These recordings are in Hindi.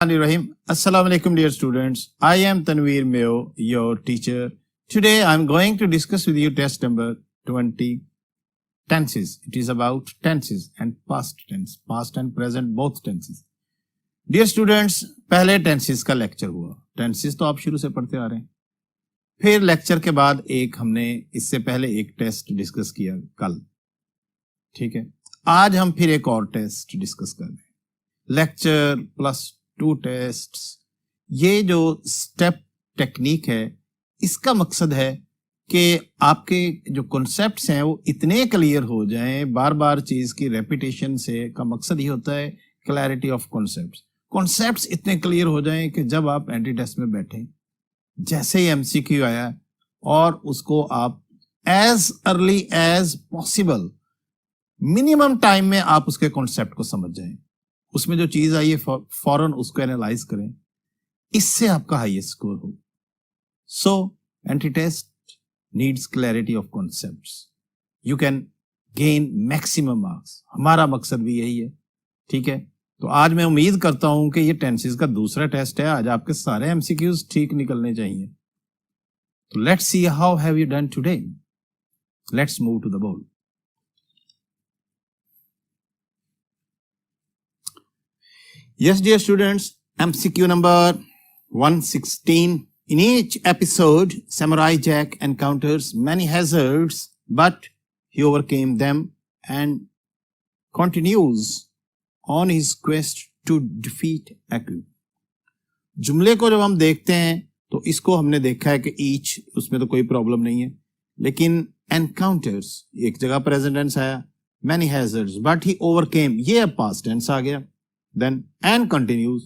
Rahim. Assalamu alaikum, dear students. I am Tanveer Mayo, your teacher. Today I am going to discuss with you test number 20, tenses. It is about tenses and past tense, past and present both tenses. Dear students, पहले tenses का lecture हुआ. Tenses तो आप शुरू से पढ़ते आ रहे हैं. फिर lecture के बाद हमने इससे पहले एक टेस्ट डिस्कस किया कल. ठीक है. आज हम फिर एक और टेस्ट डिस्कस कर रहे हैं. Lecture plus 2 tests. ये जो स्टेप टेक्निक है इसका मकसद है कि आपके जो कॉन्सेप्ट्स हैं वो इतने क्लियर हो जाएं. बार बार चीज की रेपिटेशन से का मकसद ही होता है क्लैरिटी ऑफ कॉन्सेप्ट्स. कॉन्सेप्ट्स इतने क्लियर हो जाएं कि जब आप एंटी टेस्ट में बैठे, जैसे ही एमसीक्यू आया और उसको आप as early as possible minimum time में आप उसके कॉन्सेप्ट को समझ जाएं. उसमें जो चीज आई है फौरन उसको एनालाइज करें. इससे आपका हाईएस्ट स्कोर हो. So any test needs clarity of concepts. You can gain maximum marks. हमारा मकसद भी यही है. ठीक है. तो आज मैं उम्मीद करता हूं कि ये टेंसेस का दूसरा टेस्ट है. आज आपके सारे एमसीक्यूज ठीक निकलने चाहिए. तो let's see how have you done today. Let's move to the board. Yes, dear students, MCQ number 116. In each episode, Samurai Jack encounters many hazards, but he overcame them and continues on his quest to defeat Aku. जुमले को जब हम देखते हैं तो इसको हमने देखा है कि each, उसमें तो कोई प्रॉब्लम नहीं है. लेकिन encounters, एक जगह प्रेजेंट टेंस आया, many hazards, but he overcame, ये अब पास्ट टेंस आ गया. Then and continues,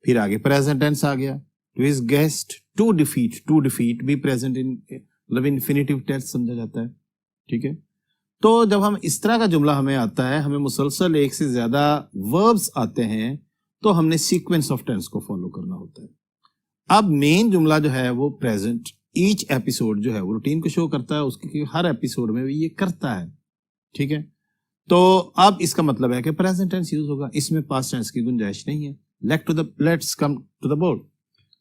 फिर आगे present tense आ गया. To his guest to defeat भी present in मतलब infinitive tense समझा जाता है. ठीक है. तो जब हम इस तरह का जुमला हमें आता है, हमें मुसलसल एक से ज्यादा verbs आते हैं, तो हमने sequence of tense को फॉलो करना होता है. अब मेन जुमला जो है वो present, each episode जो है वो रूटीन को शो करता है. उसके हर एपिसोड में भी ये करता है. ठीक है. तो अब इसका मतलब है कि प्रेजेंट टेंस यूज होगा. इसमें पास्ट टेंस की गुंजाइश नहीं है. Let's come to the board.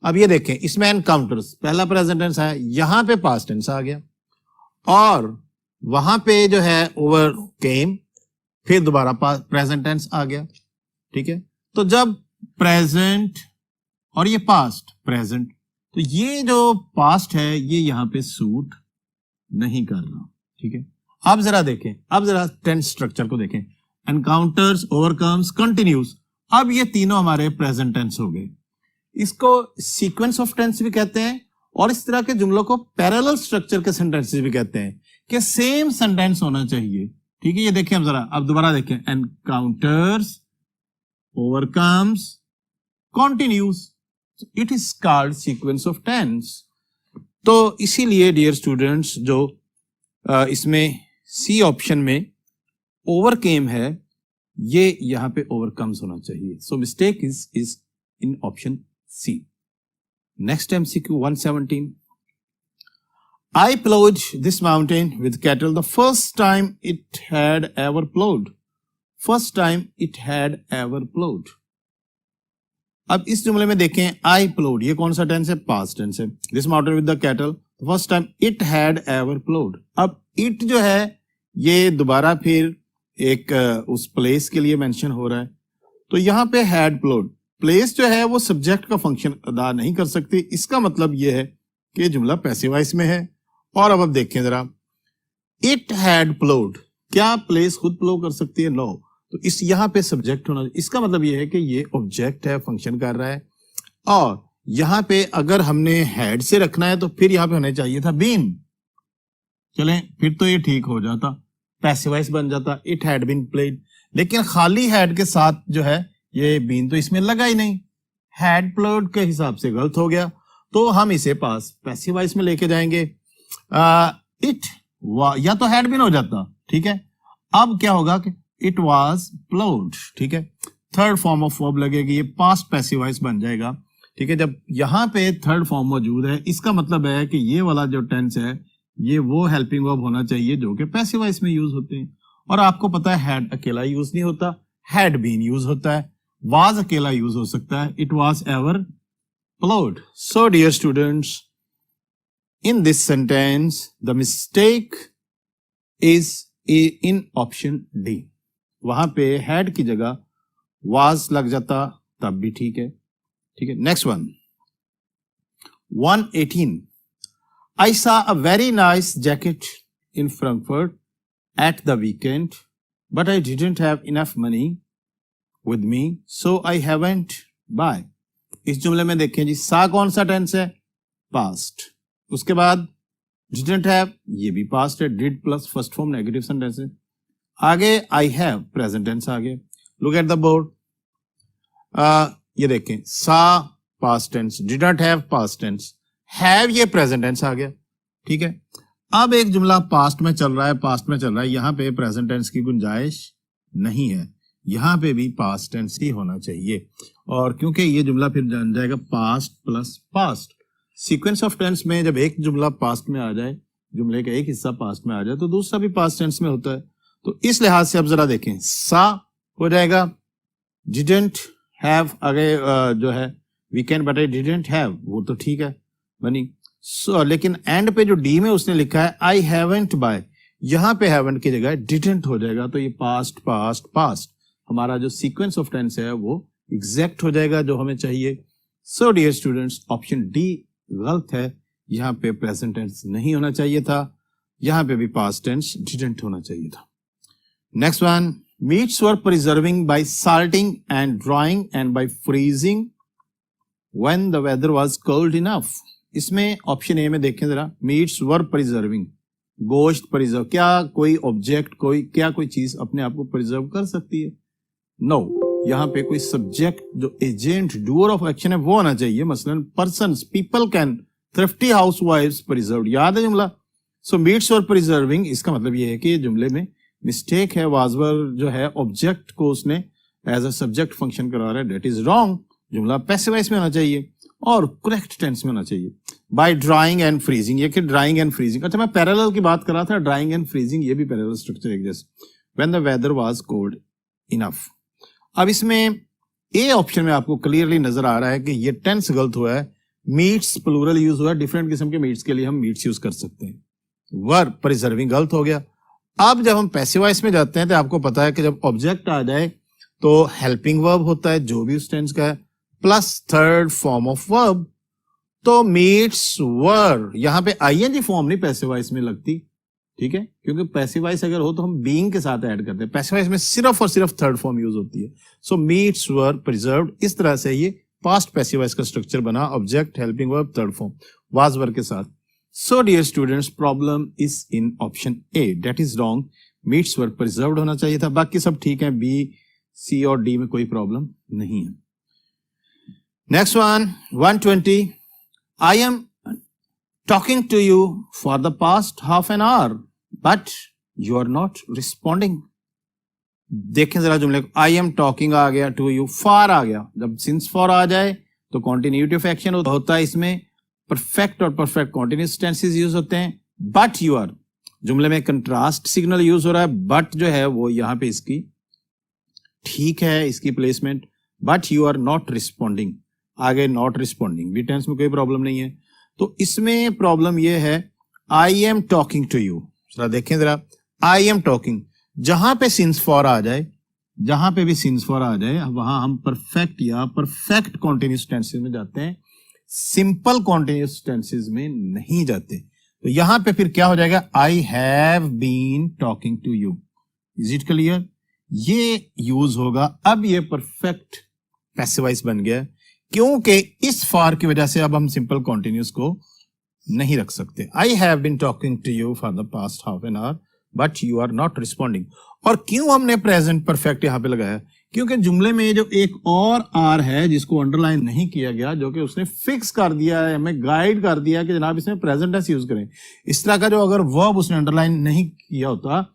अब ये देखें, इसमें एनकाउंटर्स पहला प्रेजेंट टेंस आया, यहां पे पास्ट टेंस आ गया और वहां पे जो है ओवरकेम, फिर दोबारा प्रेजेंट टेंस आ गया. ठीक है. तो जब प्रेजेंट और ये पास्ट प्रेजेंट, तो ये जो पास्ट है ये यहां पे सूट नहीं कर रहा. ठीक है. अब जरा देखें, अब जरा टेंस स्ट्रक्चर को देखें. Encounters, overcomes, continues. अब ये तीनों हमारे प्रेजेंट टेंस हो गए. इसको सीक्वेंस ऑफ टेंस भी कहते हैं और इस तरह के जुमलों को पैरेलल स्ट्रक्चर के सेंटेंसेस भी कहते हैं कि सेम सेंटेंस होना चाहिए. ठीक है. ये देखें अब जरा, अब दोबारा देखें. Encounters, overcomes, continues. It is called sequence of tense. तो इसीलिए डियर स्टूडेंट्स, जो इसमें सी ऑप्शन में ओवरकेम है, ये यहां पे ओवरकम्स होना चाहिए. So mistake is in option C. Next MCQ 117. I plowed this mountain with cattle the first time it had ever plowed. First time it had ever plowed. अब इस जुमले में देखें, I plowed, ये कौन सा टेंस है? पास्ट टेंस है. This mountain with the cattle the first time it had ever plowed. अब it जो है ये दोबारा फिर एक उस प्लेस के लिए मेंशन हो रहा है. तो यहां पे had plowed, प्लेस जो है वो सब्जेक्ट का फंक्शन अदा नहीं कर सकती. इसका मतलब ये है कि जुमला पैसिव वॉइस में है. और अब देखें जरा, it had plowed, क्या प्लेस खुद प्लो कर सकती है? नो. तो इस यहां पे सब्जेक्ट होना, इसका मतलब ये है कि ये ऑब्जेक्ट है, फंक्शन कर रहा है. और यहां पे अगर हमने हैड से रखना है तो फिर यहां पे होना चाहिए था बीन. चलें, फिर तो ये ठीक हो जाता, पैसिव वॉइस बन जाता, इट हैड बीन प्लेड. लेकिन खाली हैड के साथ जो है ये बीन तो इसमें लगा ही नहीं. हैड प्लोड के हिसाब से गलत हो गया. तो हम इसे पास पैसिव वॉइस में लेके जाएंगे. इट या तो हैड बीन हो जाता. ठीक है. अब क्या होगा कि इट वाज प्लोड. ठीक है. थर्ड फॉर्म ऑफ वर्ब लगेगी, ये पास्ट पैसिव वॉइस बन जाएगा. ठीक है. जब यहां पे थर्ड फॉर्म मौजूद है, इसका मतलब है कि ये वाला जो टेंस है ये वो हेल्पिंग वर्ब होना चाहिए जो कि पैसिव वॉइस में यूज होते हैं. और आपको पता है हैड अकेला यूज नहीं होता, हैड बीन यूज होता है. was अकेला यूज हो सकता है, it was ever plowed. So dear students, in this sentence the mistake is in option D. वहां पे had की जगह was लग जाता तब भी ठीक है. ठीक है. Next one 118. I saw a very nice jacket in Frankfurt at the weekend, but I didn't have enough money with me, so I haven't buy. इस जुमले में देखें जी, सा कौन सा टेंस है? पास्ट. उसके बाद didn't have, ये भी पास्ट है, did plus first form negative sentence है. आगे I have प्रेजेंट टेंस आ गया. Look at the board. ये देखें, सा past tense, didn't have past tense, have ये प्रेजेंट टेंस आ गया. ठीक है. अब एक जुमला पास्ट में चल रहा है, यहां पे प्रेजेंट टेंस की गुंजाइश नहीं है, यहां पे भी पास्ट टेंस ही होना चाहिए. और क्योंकि ये जुमला फिर जान जाएगा past plus past. Sequence of tense में जब एक जुमला पास्ट में आ जाए, जुमले का एक हिस्सा पास्ट में आ जाए, तो दूसरा भी पास्ट टेंस में होता है. तो इस लिहाज से अब जरा देखें, सा हो जाएगा didn't have, आगे जो है weekend but I didn't have, वो तो ठीक है बनी. लेकिन एंड पे जो डी में उसने लिखा है आई हैवंट बाय, यहां पे हैवंट की जगह डिडंट हो जाएगा. तो ये पास्ट पास्ट पास्ट, हमारा जो सीक्वेंस ऑफ टेंस है वो एग्जैक्ट हो जाएगा जो हमें चाहिए. So dear students, option D गलत है. यहां पे प्रेजेंट टेंस नहीं होना चाहिए था, यहां पे भी पास्ट टेंस डिडंट होना चाहिए था. Next one, meats were preserving by salting and drying and by freezing when the weather was cold enough. इसमें ऑप्शन ए में देखें जरा, meats were preserving, गोश्त प्रिजर्व. क्या कोई ऑब्जेक्ट, कोई चीज अपने आप को प्रिजर्व कर सकती है? नो. यहाँ पे कोई सब्जेक्ट जो एजेंट डूअर ऑफ एक्शन है वो होना चाहिए. मसलन पर्सन्स, पीपल कैन, थ्रिफ्टी हाउसवाइफ्स प्रिजर्व्ड. याद है जुमला? सो meats were preserving, इसका मतलब ये है कि जुमले में मिस्टेक है. वाजवर जो है ऑब्जेक्ट को उसने एज अ सब्जेक्ट फंक्शन करा रहा है, डेट इज रॉन्ग. जुमला पैसिव वॉइस में होना चाहिए और करेक्ट टेंस में होना चाहिए. बाय ड्राइंग एंड फ्रीजिंग, ये कि ड्राइंग एंड फ्रीजिंग, अच्छा मैं पैरेलल की बात कर रहा था, ड्राइंग एंड फ्रीजिंग ये भी पैरेलल स्ट्रक्चर एक जैसे. When the weather was cold enough. अब इसमें ए ऑप्शन में आपको क्लियरली नजर आ रहा है कि ये टेंस गलत हुआ है. मीट्स प्लूरल यूज हुआ है, डिफरेंट किस्म के मीट्स के लिए हम मीट्स यूज कर सकते हैं. वर प्रिजर्विंग गलत हो गया. अब जब हम पैसिव वॉइस में जाते हैं तो आपको पता है कि जब ऑब्जेक्ट आ जाए तो हेल्पिंग वर्ब होता है जो भी उस टेंस का है, plus third form of verb. तो मीट्स वर, यहां पे आईएनजी फॉर्म नहीं पैसिव वॉइस में लगती. ठीक है, क्योंकि पैसिव वॉइस अगर हो तो हम बीइंग के साथ ऐड करते हैं. पैसिव वॉइस में सिर्फ और सिर्फ थर्ड फॉर्म यूज होती है. सो मीट्स वर प्रिजर्व्ड, इस तरह से ये पास्ट पैसिव वॉइस का स्ट्रक्चर बना, object helping verb third form was वर के साथ. So dear students, problem is in option A. That is wrong. Meats were preserved होना चाहिए था. बाकी सब ठीक है, B, C और D में कोई प्रॉब्लम नहीं है. Next one, 120. I am talking to you for the past half an hour, but you are not responding. देखें जरा जुमले को, I am talking आ गया, to you, for आ गया. जब since for आ जाए तो continuity of action होता है. इसमें परफेक्ट और परफेक्ट कॉन्टिन्यूस टेंसेस यूज होते हैं. बट यू आर, जुमले में कंट्रास्ट सिग्नल यूज हो रहा है. बट जो है वो यहां पे इसकी ठीक है, इसकी placement. But you are not responding, आगे नॉट रिस्पॉन्डिंग भी टेंस में कोई प्रॉब्लम नहीं है. तो इसमें प्रॉब्लम ये है, I am talking to you. जरा देखें जरा, आई एम टॉकिंग, जहां पे सिंस फॉर आ जाए, जहां पे भी सिंस फॉर आ जाए वहां हम परफेक्ट या परफेक्ट कॉन्टिन्यूस टेंसेस में जाते हैं, सिंपल कॉन्टिन्यूस टेंसेस में नहीं जाते. तो यहां पे फिर क्या हो जाएगा, I have been talking to you. Is it clear? ये यूज होगा. अब ये परफेक्ट पैसिव वॉइस बन गया क्योंकि इस फॉर की वजह से अब हम सिंपल कॉन्टिन्यूस को नहीं रख सकते. I have been talking to you for the past half an hour but you are not responding. और क्यों हमने प्रेजेंट परफेक्ट यहां पे लगाया? क्योंकि जुमले में जो एक और आर है जिसको अंडरलाइन नहीं किया गया, जो कि उसने फिक्स कर दिया है, हमें गाइड कर दिया कि जनाब इसमें प्रेजेंट टेंस यूज करें. इस तरह का जो अगर वर्ब उसने अंडरलाइन नहीं किया होता,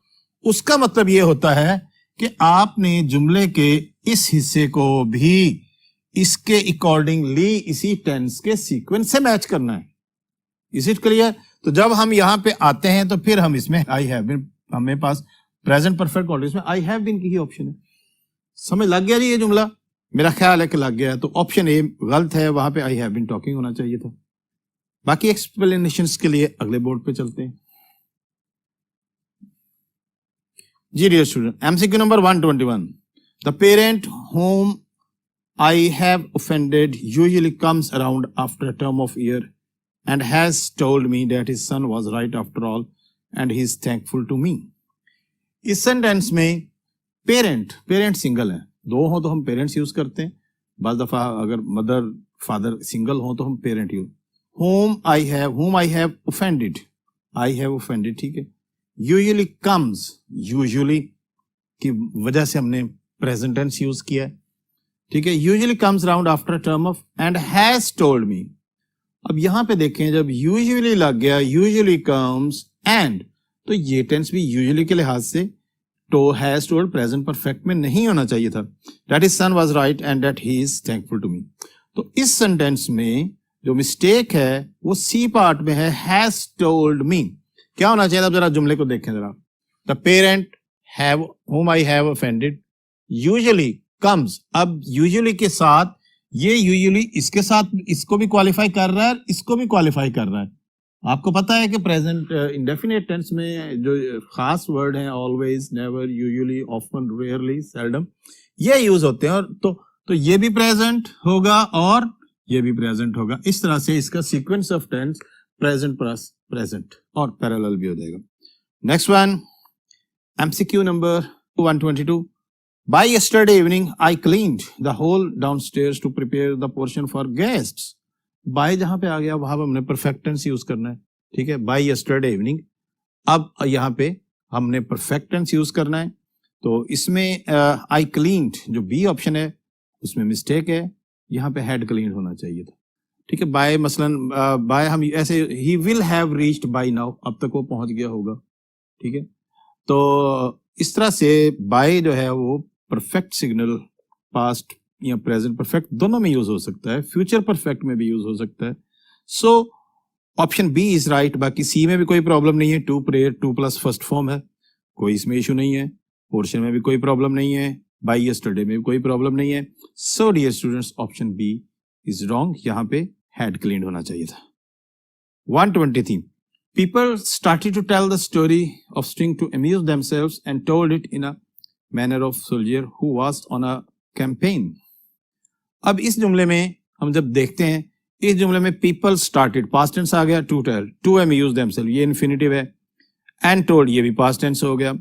उसका मतलब ये होता है कि आपने जुमले के इस हिस्से को भी इसके अकॉर्डिंगली इसी टेंस के सीक्वेंस से मैच करना है. Is it clear? तो जब हम यहां पे आते हैं तो फिर हम इसमें आई हैव बीन, हमें पास प्रेजेंट परफेक्ट कॉन्टिन्यूस में आई हैव बीन की ही ऑप्शन है. समझ लग गया जी ये जुमला? मेरा ख्याल है कि लग गया, तो ऑप्शन ए गलत है, वहां पे आई हैव बीन टॉकिंग होना चाहिए था। बाकी एक्सप्लेनेशंस के लिए अगले बोर्ड पे चलते हैं। जी dear student, MCQ number 121, the parent home I have offended usually comes around after a term of year and has told me that his son was right after all and he is thankful to me. इस सेंटेंस में पेरेंट सिंगल है, दो हो तो हम पेरेंट्स यूज करते हैं, बाज़ दफा अगर मदर फादर सिंगल हो तो हम parent use. whom I have offended, ठीक है। यूजुअली कम्स, यूजुअली की वजह से हमने प्रेजेंट टेंस यूज किया है, ठीक है। Usually comes around after term of and has told me. अब यहां पे देखें, जब यूजुअली लग गया, यूजुअली कम्स एंड, तो ये टेंस भी यूजुअली के लिहाज से तो हैज टोल्ड प्रेजेंट परफेक्ट में नहीं होना चाहिए था। That his son was right and that he is thankful to me. तो इस सेंटेंस में जो मिस्टेक है वो सी पार्ट में है, हैज टोल्ड मी। क्या होना चाहिए? अब जरा जुमले को देखें जरा। The parent have whom I have offended usually comes. अब यूजुअली के साथ ये यूजुअली इसके साथ इसको भी क्वालिफाई कर रहा है, इसको भी क्वालिफाई कर रहा है। आपको पता है कि प्रेजेंट इंडेफिनिट टेंस में जो खास वर्ड है always, never, usually, often, rarely, seldom, ये यूज होते हैं। और तो ये भी प्रेजेंट होगा और ये भी प्रेजेंट होगा। इस तरह से इसका sequence of tense present plus present और पैरेलल भी हो जाएगा। Next one, MCQ number 122, By yesterday evening, I cleaned the whole downstairs to prepare the portion for guests. By जहां पे आ गया वहां पे हमने perfect tense यूज करना है, ठीक है। By yesterday evening, अब यहाँ पे हमने perfect tense यूज करना है। तो इसमें I cleaned जो B ऑप्शन है उसमें मिस्टेक है, यहाँ पे had cleaned होना चाहिए था, ठीक है। By मसलन by हम ऐसे he will have reached by now, अब तक वो पहुंच गया होगा, ठीक है। तो इस तरह से by जो है वो परफेक्ट सिग्नल, पास्ट या प्रेजेंट परफेक्ट दोनों में यूज हो सकता है, फ्यूचर परफेक्ट में भी यूज हो सकता है। So option B is right. बाकी सी में भी कोई प्रॉब्लम नहीं है, to prefer, to plus first form है, कोई इसमें इशू नहीं है। पोर्शन में भी कोई प्रॉब्लम नहीं है, बाय यस्टरडे में भी कोई प्रॉब्लम नहीं है। So dear students, option B is wrong, यहाँ पे हैड क्लीन्ड होना चाहिए था। 123, people started to tell the story of string to amuse themselves and told it in a manner of soldier who was on a campaign. अब इस जुमले में हम जब देखते हैं, इस जुमले में people started, past tense आ गया, to tell, to amuse themselves, ये infinitive है, and told ये भी past tense हो गया।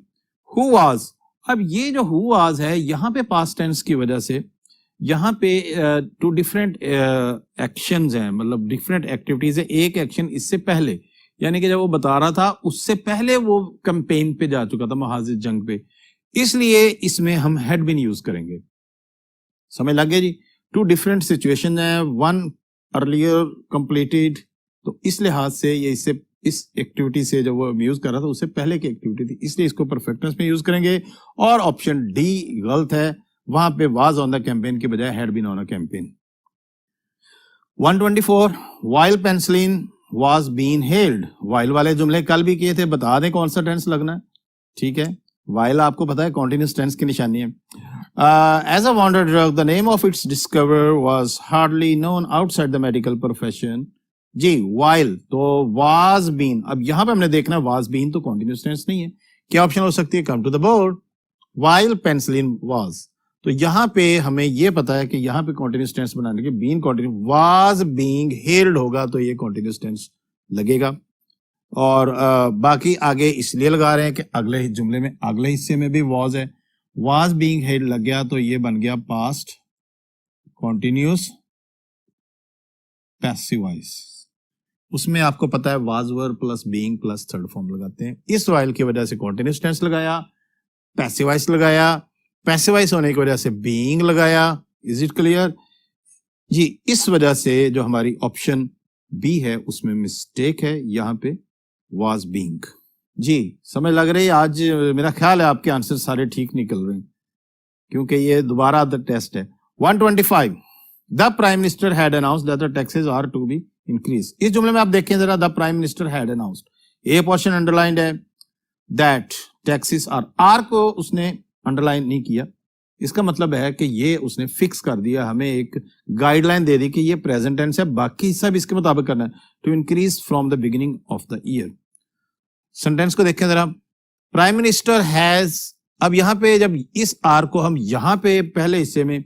who was, अब ये जो who was है यहाँ पे past tense की वजह से यहाँ पे टू डिफरेंट एक्शंस हैं, मतलब डिफरेंट एक्टिविटीज है। एक एक्शन इससे पहले, यानी कि जब वो बता रहा था उससे पहले वो कैंपेन पे जा चुका था, महाजिर जंग पे, इसलिए इसमें हम हैड बीन यूज करेंगे। समझ लग गया जी? टू डिफरेंट सिचुएशन है, वन अर्लियर कंप्लीटेड, तो इस लिहाज से ये इससे इस एक्टिविटी से जब वो यूज कर रहा था उससे पहले की एक्टिविटी थी, इसलिए इसको परफेक्टनेस में यूज करेंगे। और ऑप्शन डी गलत है, वहां पे वाज ऑन द कैंपेन की बजाय had been on a campaign. 124, while penicillin was been held. While वाले जुमले कल भी किए थे, बता दें कौन सा टेंस लगना है, ठीक है। वाइल आपको पता है कॉन्टिन्यूस टेंस की निशानी है। As a wonder drug the name of its discover was hardly known outside the medical profession. जी, वाइल तो वाज बीन, अब यहां पे हमने देखना वाज बीन तो कॉन्टिन्यूस टेंस नहीं है, क्या ऑप्शन हो सकती है? Come to the board. While penicillin was, तो यहां पे हमें ये पता है कि यहां पे कॉन्टिन्यूस टेंस बनाने के been continuous, was being held होगा तो ये कॉन्टिन्यूस टेंस लगेगा। और बाकी आगे इसलिए लगा रहे हैं कि अगले जुमले में अगले हिस्से में भी वाज है, वाज बीइंग हेल्ड लग गया तो ये बन गया पास्ट कॉन्टिन्यूस पैसिव वॉइस। उसमें आपको पता है was were plus being plus third form लगाते हैं। इस वाइल की वजह से कॉन्टिन्यूस टेंस लगाया, पैसिव वॉइस लगाया, पैसिव वॉइस होने की वजह से बीइंग लगाया। इज इट क्लियर जी? इस वजह से जो हमारी ऑप्शन बी है उसमें मिस्टेक है, यहां पे वाज बीइंग। जी समझ लग रही है? आज मेरा ख्याल है आपके आंसर सारे ठीक निकल रहे हैं क्योंकि ये दोबारा द टेस्ट है। 125, the prime minister had announced that the taxes are to be increase. इस जुमले में आप देखें जरा, the prime minister had announced, a portion underlined है, दैट टैक्सेस आर को उसने अंडरलाइन नहीं किया, इसका मतलब है कि ये उसने फिक्स कर दिया, हमें एक गाइडलाइन दे दी कि ये प्रेजेंट टेंस है, बाकी सब इसके मुताबिक करना है। To increase from the beginning of the year. Sentence को देखें जरा। प्राइम मिनिस्टर हैज, अब यहां पे जब इस आर को हम यहां पे पहले हिस्से में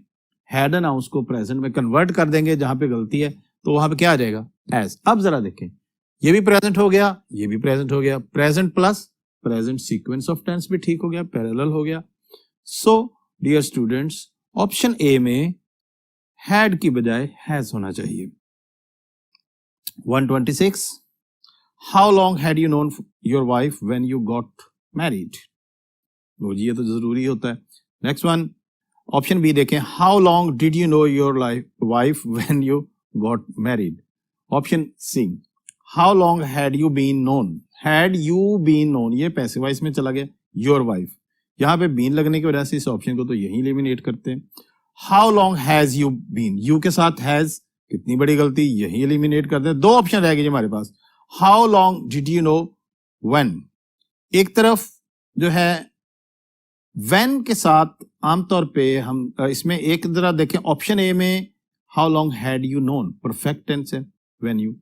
हैड अनाउंस को प्रेजेंट में कन्वर्ट कर देंगे, जहां पे गलती है तो वहां पे क्या आ जाएगा, एज। अब जरा देखें, ये भी प्रेजेंट हो गया, ये भी प्रेजेंट हो गया, present plus present sequence of tense भी ठीक हो गया, पैरेलल हो गया। So dear students, option A में हैड की बजाय हैज होना चाहिए। 126, how long had you known your wife when you got married. लो जी, ये तो जरूरी होता है। नेक्स्ट वन, ऑप्शन बी देखें, how long did you know your wife when you got married. Option C, how long had you been known, had you been known, ये पैसिव वॉइस में चला गया, योर वाइफ। यहां पे बीन लगने की वजह से इस ऑप्शन को तो यही एलिमिनेट करते हैं। How long has you been, you के साथ हैज, कितनी बड़ी गलती, यही एलिमिनेट करते हैं। दो ऑप्शन रह गए हमारे पास। How long did you know when, एक तरफ जो है व्हेन के साथ आमतौर पे हम इसमें एक जरा देखें, ऑप्शन ए में how long had you known perfect tense है व्हेन यू,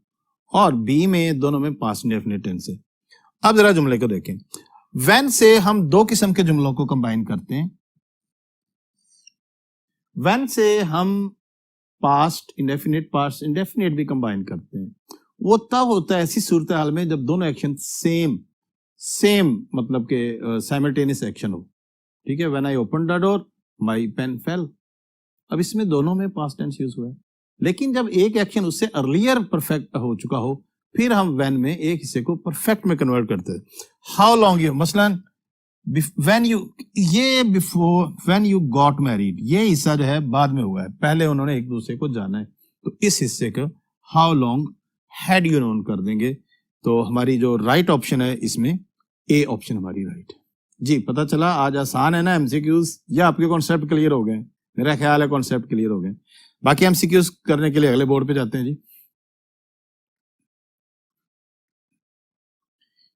और बी में दोनों में पास्ट इंडेफिनिट टेंस है। अब जरा जुमले को देखें। व्हेन से हम दो किस्म के जुमलों को कंबाइन करते हैं। व्हेन से हम पास्ट इंडेफिनिट भी कंबाइन करते हैं। वो तब होता है ऐसी सूरत हाल में जब दोनों एक्शन सेम मतलब के साइमल्टेनियस एक्शन हो। ठीक है, when I open the door my pen fell. अब इसमें दोनों में पास्ट टेंस यूज हुआ है, लेकिन जब एक एक्शन उससे अर्लियर परफेक्ट हो चुका हो, फिर हम व्हेन में एक हिस्से को परफेक्ट में कन्वर्ट करते हैं। हाउ लॉन्ग यू, मसलन व्हेन यू, ये before when you got married, ये हिस्सा जो है बाद में हुआ है, पहले उन्होंने एक दूसरे को जाना है, तो इस हिस्से को how long had you known कर देंगे। तो हमारी जो राइट ऑप्शन है इसमें ए ऑप्शन हमारी राइट है। जी, पता चला आज आसान है ना एमसीक्यूज, या आपके कॉन्सेप्ट क्लियर हो गए? मेरा ख्याल है कॉन्सेप्ट क्लियर हो गए। बाकी एमसीक्यूज करने के लिए अगले बोर्ड पे जाते हैं जी।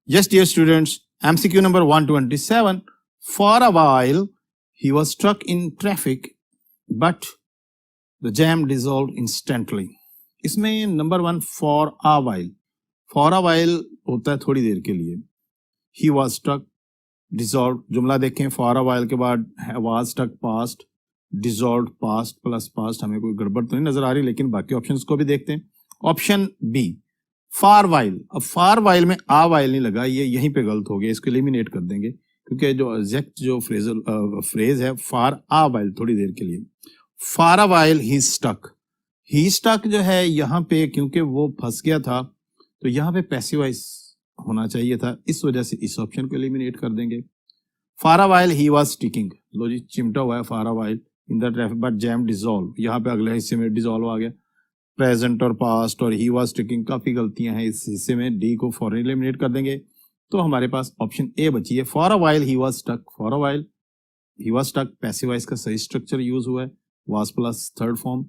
Yes, dear students, MCQ number 127. For a while, he was stuck in traffic, but the jam dissolved instantly. इसमें number 1 for a while. For a while होता है थोड़ी देर के लिए। He was stuck, dissolved. जुमला देखें, for a while के बाद was stuck past, dissolved past plus past। हमें कोई गड़बड़ तो नहीं नजर आ रही, लेकिन बाकी ऑप्शंस को भी देखते हैं। ऑप्शन बी फार वाइल। अब फार वाइल में आ वाइल नहीं लगा, ये यहीं पे गलत हो गया, इसको एलिमिनेट कर देंगे, क्योंकि जो एग्जैक्ट जो फ्रेज है फार आ वाइल, थोड़ी देर के लिए। For a while he stuck, he stuck जो है यहाँ पे क्योंकि वो फंस गया था, तो यहाँ पे पैसिव वॉइस होना चाहिए था, इस वजह से इस ऑप्शन को एलिमिनेट कर देंगे। For a while he was sticking, लो जी चिमटा हुआ है for a while in the traffic but jam dissolve, यहाँ पे अगले हिस्से में डिसॉल्व आ गया। प्रेजेंट और पास्ट और ही वाज स्टिकिंग, काफी गलतियां हैं इस हिस्से में, डी को फॉरन एलिमिनेट कर देंगे, तो हमारे पास ऑप्शन ए बची है। For a while he was stuck, for a while he was stuck, passive voice का सही स्ट्रक्चर यूज हुआ है, वाज प्लस थर्ड फॉर्म,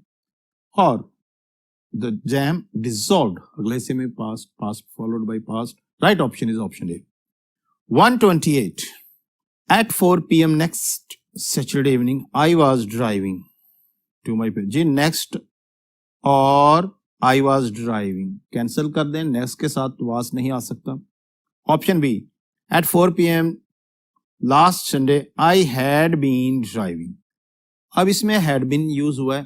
और द जैम डिसॉल्व्ड अगले हिस्से में past, past followed by past, right option is option A. 128 at 4 p.m. next Saturday evening I was driving to my place। जी नेक्स्ट और आई वॉज ड्राइविंग कैंसिल कर दें, नेक्स्ट के साथ वाज नहीं आ सकता। Option B at 4 p.m. Last Sunday I had been driving. अब इसमें हैड बीन यूज हुआ है,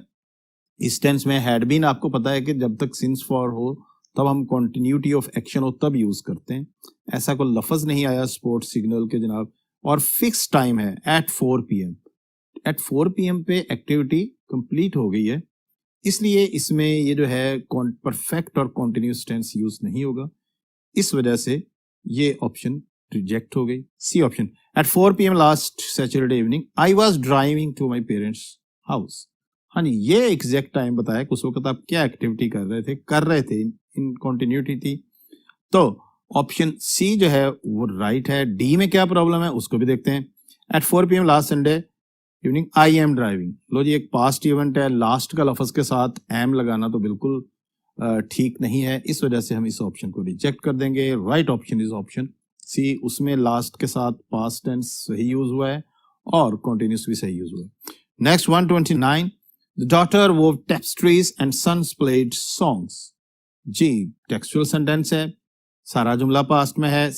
इस टेंस में हैड बीन आपको पता है कि जब तक सिंस फॉर हो तब हम कॉन्टिन्यूटी ऑफ एक्शन हो तब यूज करते हैं, ऐसा कोई लफ्ज नहीं आया स्पोर्ट सिग्नल के जनाब, और फिक्स टाइम है एट 4 p.m। एट 4 p.m पे एक्टिविटी कंप्लीट हो गई है, इसलिए इसमें ये जो है परफेक्ट और कॉन्टिन्यूस टेंस यूज नहीं होगा, इस वजह से ये ऑप्शन रिजेक्ट हो गई। C option at 4 p.m. Last Saturday evening I was driving to my parents house. हाँ जी, ये एग्जैक्ट टाइम बताया कि उस वक्त आप क्या एक्टिविटी कर रहे थे, इन कॉन्टिन्यूटी थी, तो ऑप्शन सी जो है वो राइट है। डी में क्या प्रॉब्लम है उसको भी देखते हैं। At 4 p.m. Last Sunday evening I am driving, लो जी एक पास्ट इवेंट है, लास्ट का लफ्ज के साथ एम लगाना तो बिल्कुल ठीक नहीं है, इस वजह से हम इस ऑप्शन को रिजेक्ट कर देंगे। Right option is option C, उसमें लास्ट के साथ पास्ट टेंस सही यूज हुआ है और continuous भी सही यूज हुआ है। Next 129, the daughter wove tapestries and sons played songs। जी टेक्सचुअल सेंटेंस है, सारा जुमला पास्ट में है।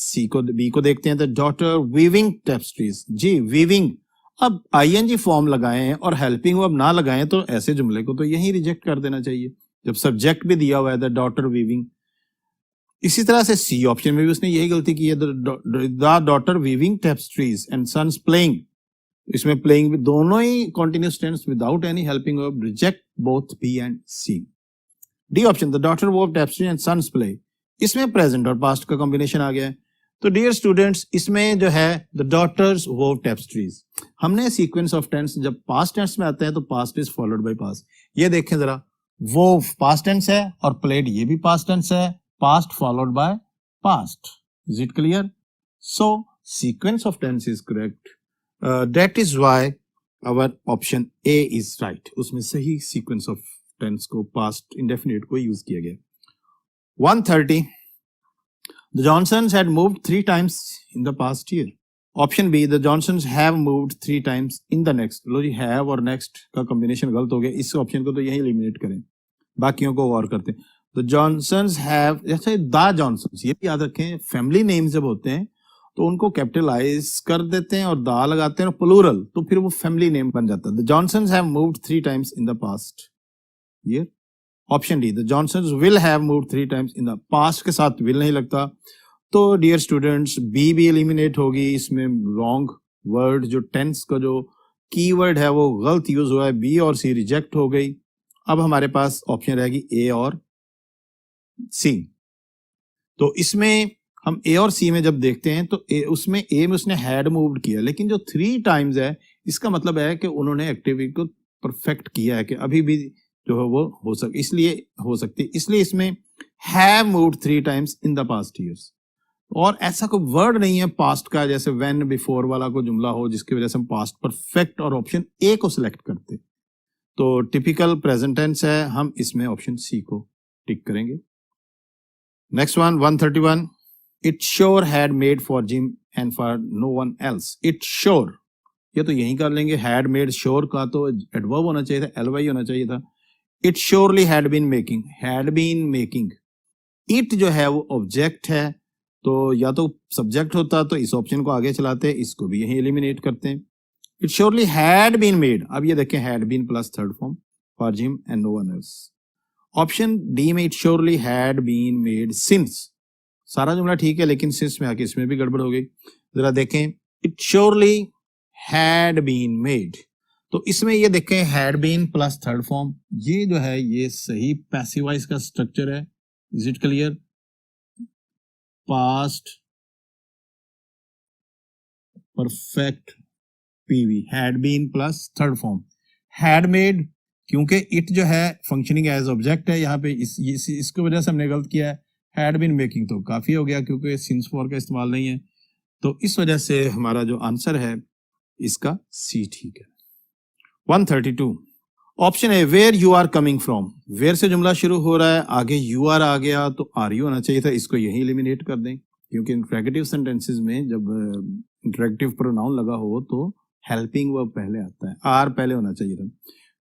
बी को देखते हैं, द डॉटर वीविंग टेप्स्ट्रीज। जी वीविंग, अब आईएनजी फॉर्म लगाए हैं और हेल्पिंग वर्ब ना लगाए तो ऐसे जुमले को तो यही रिजेक्ट कर देना चाहिए जब सब्जेक्ट भी दिया हुआ है द डॉटर वीविंग। इसी तरह से सी ऑप्शन में भी उसने यही गलती की है, the daughter weaving tapestries and sons playing. इसमें प्लेइंग भी दोनों ही continuous tense without any helping verb, reject both B and C. D option, the daughter wove tapestry and sons play, इसमें प्रेजेंट और पास्ट का कॉम्बिनेशन आ गया है। तो डियर स्टूडेंट्स, इसमें जो है द डॉटर्स वोव टेप्स्ट्रीज, हमने सीक्वेंस ऑफ टेंस जब पास्ट टेंस में आते हैं तो past is followed by past. ये देखें जरा, वोव पास्ट टेंस है और प्लेड ये भी पास्ट टेंस है, past followed by past. Is it clear? So sequence of tense is correct, that is why our option A is right. उसमें सही सीक्वेंस ऑफ टेंस को पास्ट इंडेफिनिट को यूज किया गया। 130, the Johnsons had moved 3 times in the past year। Option B, the Johnsons have moved 3 times in the next। लो जी, have और next का कॉम्बिनेशन गलत हो गया, इस ऑप्शन को तो यही एलिमिनेट करें, बाकियों को और करते हैं। The Johnsons have, जैसे the Johnsons, ये भी याद रखें, फैमिली नेम जब होते हैं तो उनको कैपिटलाइज कर देते हैं और दा लगाते हैं प्लूरल, तो फिर वो फैमिली नेम बन जाता है। The Johnsons have moved 3 times in the past year। Option D, the Johnsons will have moved 3 times in the past, के साथ विल नहीं लगता, तो डियर स्टूडेंट्स बी भी एलिमिनेट होगी। इसमें रॉन्ग वर्ड, जो टेंस का जो कीवर्ड है वो गलत यूज हुआ है, बी और सी रिजेक्ट हो गई। अब हमारे पास ऑप्शन रहेगी ए और सी। तो इसमें हम ए और सी में जब देखते हैं तो उसमें ए में उसने हैड मूव्ड किया, लेकिन जो 3 टाइम्स है इसका मतलब है कि उन्होंने एक्टिविटी को परफेक्ट किया है, कि अभी भी जो है वो हो सकती है, इसलिए इसमें have moved 3 times in the past years. और ऐसा कोई वर्ड नहीं है पास्ट का जैसे व्हेन बिफोर वाला को जुमला हो जिसकी वजह से हम पास्ट परफेक्ट और ऑप्शन ए को सिलेक्ट करते। तो टिपिकल प्रेजेंट टेंस है, हम इसमें ऑप्शन सी को टिक करेंगे। Next one 131, it sure had made for Jim and for no one else. It sure, ये तो यही कर लेंगे, हैड मेड श्योर का तो एडवर्ब होना चाहिए था, एलवाई होना चाहिए था। It surely had been making, had been making. It जो है वो ऑब्जेक्ट है, तो या तो सब्जेक्ट होता तो इस ऑप्शन को आगे चलाते, इसको भी यही एलिमिनेट करते हैं। It surely had been made, अब ये देखें had been plus third form for Jim and no one else. Option D में it surely had been made since, सारा जुमला ठीक है लेकिन सिंस में आके इसमें भी गड़बड़ हो गई। जरा देखें, it surely had been made, तो इसमें ये देखें had been plus third form, ये जो है ये सही पैसिव वॉइस का स्ट्रक्चर है। Is it clear? Past perfect PV, had been plus third form. Had made, क्योंकि इट जो है फंक्शनिंग एज ऑब्जेक्ट है, यहाँ पे इसकी वजह से हमने गलत किया है। हैड बीन मेकिंग तो काफी हो गया क्योंकि सिंस फॉर का इस्तेमाल नहीं है, तो इस वजह से हमारा जो आंसर है इसका सी ठीक है। 132, ऑप्शन है where you are coming from. Where से जुमला शुरू हो रहा है, आगे यू आर आ गया तो आर यू होना चाहिए था, इसको यही एलिमिनेट कर दें, क्योंकि इंट्रैक्टिव सेंटेंसेस में जब इंट्रैक्टिव प्रोनाउन लगा हो तो हेल्पिंग वर्ब पहले आता है, आर पहले होना चाहिए था।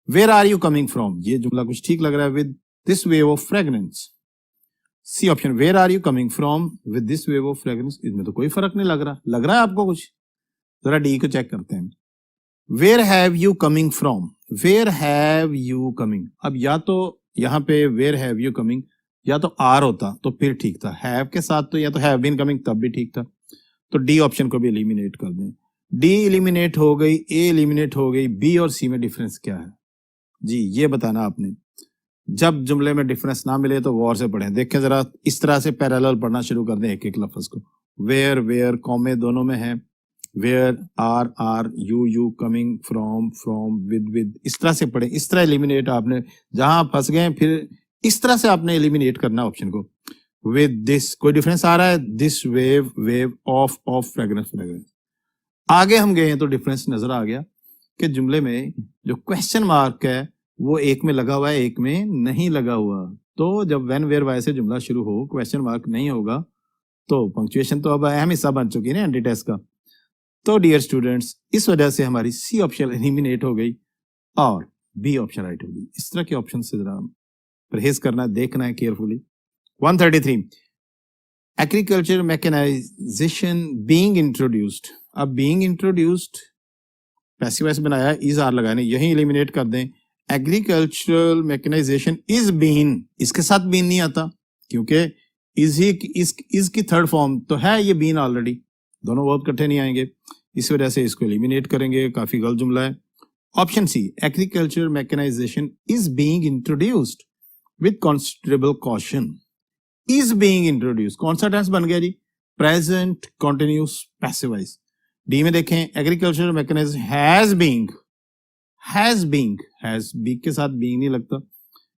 Where are you coming from, ये जुमला कुछ ठीक लग रहा है, with this wave of fragrance. C option, where are you coming from with this wave of fragrance, इसमें तो कोई फर्क नहीं लग रहा है आपको कुछ? जरा डी को चेक करते हैं। Where have you coming from, where have you coming, अब या तो यहाँ पे वेयर हैव यू कमिंग या तो आर होता तो फिर ठीक था, हैव के साथ तो या तो हैव बीन कमिंग तब भी ठीक था, तो डी ऑप्शन को भी एलिमिनेट कर दें। डी एलिमिनेट हो गई, ए एलिमिनेट हो गई, बी और सी में डिफरेंस क्या है जी ये बताना आपने। जब जुमले में डिफरेंस ना मिले तो गौर से पढ़ें, देखें जरा, इस तरह से पैरेलल पढ़ना शुरू कर दें एक एक लफ्ज को। वेयर वेयर कॉमे दोनों में है, where are are, you coming from from, with, इस तरह से पढ़ें, इस तरह एलिमिनेट आपने, जहां फंस गए फिर इस तरह से आपने एलिमिनेट करना ऑप्शन को। विद दिस, कोई डिफरेंस आ रहा है? This wave wave of fragrance fragrance. आगे हम गए हैं तो डिफरेंस नजर आ गया कि जुमले में जो क्वेश्चन मार्क है वो एक में लगा हुआ है, एक में नहीं लगा हुआ। तो जब व्हेन वेयर वाई से जुमला शुरू हो, क्वेश्चन मार्क नहीं होगा तो पंक्चुएशन तो अब अहम हिस्सा बन चुकी है ना एंटी टेस्ट का। तो डियर स्टूडेंट्स, इस वजह से हमारी सी ऑप्शन एलिमिनेट हो गई और बी ऑप्शन राइट हो गई। इस तरह के ऑप्शन से जरा परहेज करना, देखना है carefully. 133, agriculture mechanisation being introduced. अब बीइंग इंट्रोड्यूस्ड पैसिव वॉइस बनाया, इज आर लगाने, यही एलिमिनेट कर दें। एग्रीकल्चरल मैकेनाइजेशन इज बीन, इसके साथ बीन नहीं आता क्योंकि इज ही इज की थर्ड फॉर्म तो है ये बीन ऑलरेडी, दोनों वर्ब इकट्ठे नहीं आएंगे, इस वजह से इसको एलिमिनेट करेंगे। काफी गलत जुमला है। Option C, agriculture mechanization is being introduced with considerable caution. Is being introduced कौन सा टेंस बन गया जी? Present continuous passive voice. D में देखें, agriculture mechanization has being, has be के साथ बीइंग नहीं लगता,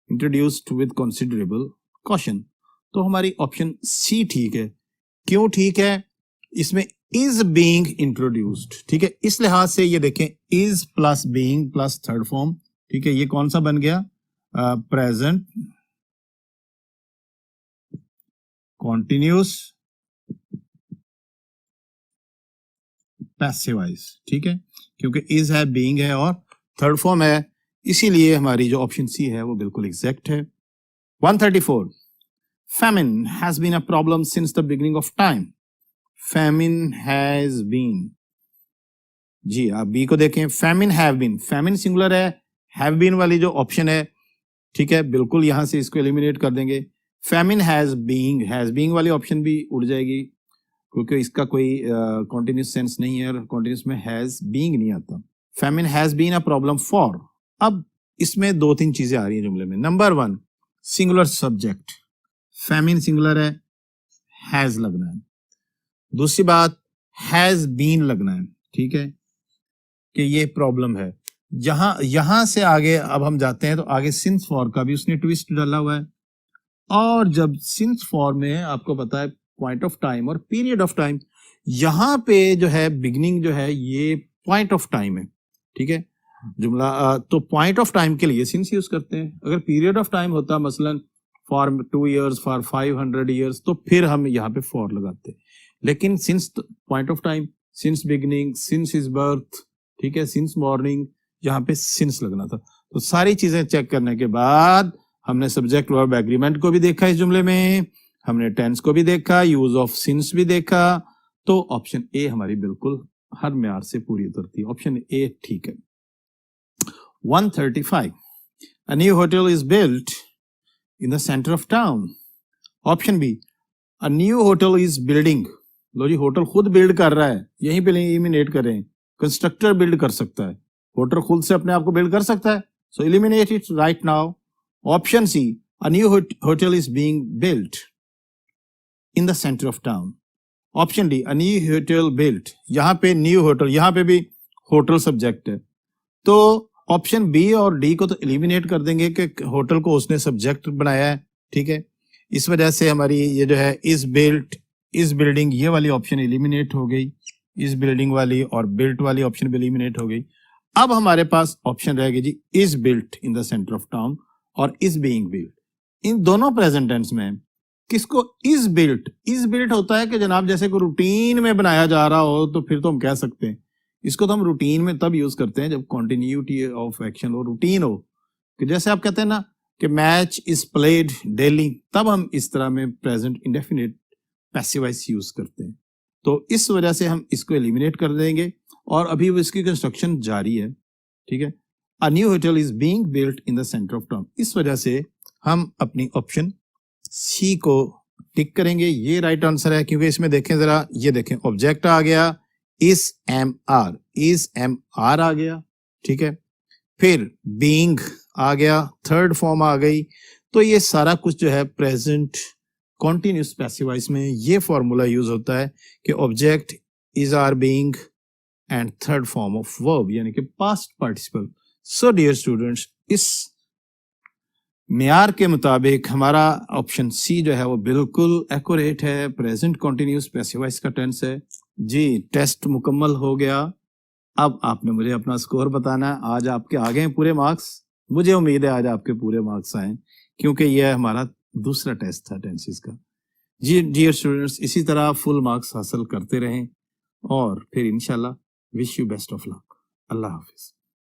इंट्रोड्यूस्ड विद कंसिडरेबल कॉशन। तो हमारी ऑप्शन सी ठीक है। क्यों ठीक है? इसमें इज बीइंग इंट्रोड्यूस्ड, ठीक है, इस लिहाज से ये देखें, is plus being plus third form, ठीक है, ये कौन सा बन गया? प्रेजेंट कॉन्टिन्यूस पैसिव वॉइस, ठीक है, क्योंकि इज है, बीइंग है और थर्ड फॉर्म है, इसीलिए हमारी जो ऑप्शन सी है वो बिल्कुल एग्जैक्ट है। 134, famine has been a problem since the beginning of time. Famine has been, जी आप बी को देखें, famine have been, famine singular है, have been वाली जो ऑप्शन है, ठीक है, बिल्कुल यहां से इसको एलिमिनेट कर देंगे। famine has being वाली ऑप्शन भी उड़ जाएगी क्योंकि इसका कोई कॉन्टिन्यूस सेंस नहीं है, कॉन्टिन्यूस में हैज बीइंग नहीं आता। famine has been a problem for, अब इसमें दो तीन चीजें आ रही हैं जुमले में। Number 1, singular subject, famine singular है, हैज लगना है। दूसरी बात, हैज बीन लगना है, ठीक है, कि ये प्रॉब्लम है। यहां से आगे अब हम जाते हैं तो आगे सिंस फॉर का भी उसने ट्विस्ट डाला हुआ है, और जब सिंस फॉर में आपको पता है पॉइंट ऑफ टाइम और पीरियड ऑफ टाइम, यहां पे जो है बिगिनिंग जो है ये पॉइंट ऑफ टाइम है, ठीक है, जुमला तो पॉइंट ऑफ टाइम के लिए सिंस यूज करते हैं। अगर पीरियड ऑफ टाइम होता मसलन फॉर 2 years, फॉर 500 years, तो फिर हम यहाँ पे फॉर लगाते, लेकिन since point of time, since beginning, since his birth, ठीक है, सिंस मॉर्निंग, यहाँ पे सिंस लगना था। तो सारी चीजें चेक करने के बाद हमने सब्जेक्ट वर्ब एग्रीमेंट को भी देखा इस जुमले में, हमने टेंस को भी देखा, यूज ऑफ सिंस भी देखा, तो ऑप्शन ए हमारी बिल्कुल हर म्यार से पूरी उतरती है, ऑप्शन ए ठीक है। 135, a new hotel is built in the center of town. Option B, a new hotel is building. लो जी, होटल खुद बिल्ड कर रहा है, यहीं पे एलिमिनेट करें, कंस्ट्रक्टर बिल्ड कर सकता है, होटल खुद से अपने आप को बिल्ड कर सकता है, so eliminate it right now. Option C, a new hotel is being built in the center of town. Option D, a new hotel built, यहाँ पे न्यू होटल, यहाँ पे भी होटल सब्जेक्ट है, तो ऑप्शन बी और डी को तो एलिमिनेट कर देंगे कि होटल को उसने सब्जेक्ट बनाया है, ठीक है, इस वजह से हमारी ये जो है इज बिल्ट, इज बिल्डिंग, ये वाली ऑप्शन एलिमिनेट हो गई, इज बिल्डिंग वाली और बिल्ट वाली ऑप्शन भी एलिमिनेट हो गई। अब हमारे पास ऑप्शन रहेगी जी is built in the centre of town और इज बीइंग बिल्ट। इन दोनों प्रेजेंट टेंस में किसको इज बिल्ट होता है कि जनाब जैसे कोई रूटीन में बनाया जा रहा हो, तो फिर तो हम कह सकते हैं, इसको तो हम रूटीन में तब यूज करते हैं जब कॉन्टिन्यूटी ऑफ एक्शन हो, रूटीन हो, कि जैसे आप कहते हैं ना कि मैच इज प्लेड डेली, तब हम इस तरह में present indefinite passive voice use करते हैं। तो इस वजह से हम इसको एलिमिनेट कर देंगे और अभी वो इसकी कंस्ट्रक्शन जारी है, ठीक है। A new hotel is being built in the centre of town, इस वजह से हम अपनी ऑप्शन सी को टिक करेंगे, ये राइट आंसर है, क्योंकि इसमें देखें जरा, ये देखें ऑब्जेक्ट आ गया इज एम आर आ गया, ठीक है, फिर बीइंग आ गया, थर्ड फॉर्म आ गई, तो ये सारा कुछ जो है प्रेजेंट कॉन्टिन्यूस पैसिव वॉइस में ये फॉर्मूला यूज होता है कि object is are being and third form of verb, यानी कि past participle. So dear students, इस मेयार के मुताबिक हमारा ऑप्शन सी जो है वो बिल्कुल एक्यूरेट है, प्रेजेंट कॉन्टिन्यूस पैसिव वॉइस का टेंस है जी। टेस्ट मुकम्मल हो गया, अब आपने मुझे अपना स्कोर बताना है। आज आपके आ गए हैं पूरे मार्क्स, मुझे उम्मीद है आज आपके पूरे मार्क्स आए, क्योंकि यह हमारा दूसरा टेस्ट था टेंसेस का जी। डियर स्टूडेंट्स, इसी तरह फुल मार्क्स हासिल करते रहें और फिर इंशाल्लाह wish you best of luck. Allah Hafiz.